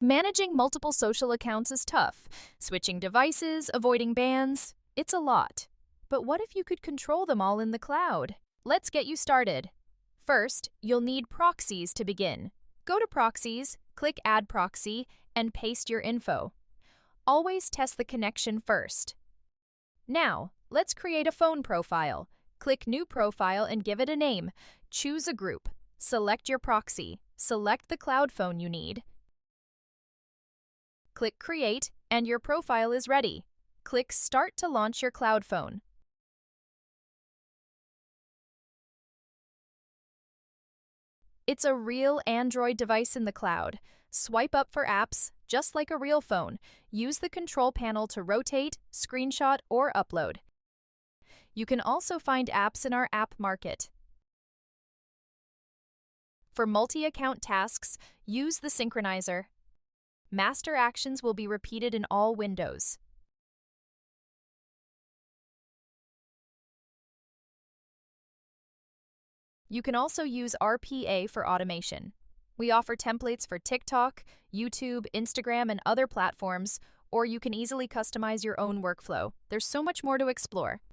Managing multiple social accounts is tough. Switching devices, avoiding bans, it's a lot. But what if you could control them all in the cloud? Let's get you started. First, you'll need proxies to begin. Go to Proxies, click Add Proxy, and paste your info. Always test the connection first. Now, let's create a phone profile. Click New Profile and give it a name. Choose a group. Select your proxy. Select the cloud phone you need. Click Create, and your profile is ready. Click Start to launch your cloud phone. It's a real Android device in the cloud. Swipe up for apps, just like a real phone. Use the control panel to rotate, screenshot, or upload. You can also find apps in our app market. For multi-account tasks, use the Synchronizer. Master actions will be repeated in all windows. You can also use RPA for automation. We offer templates for TikTok, YouTube, Instagram, and other platforms, or you can easily customize your own workflow. There's so much more to explore.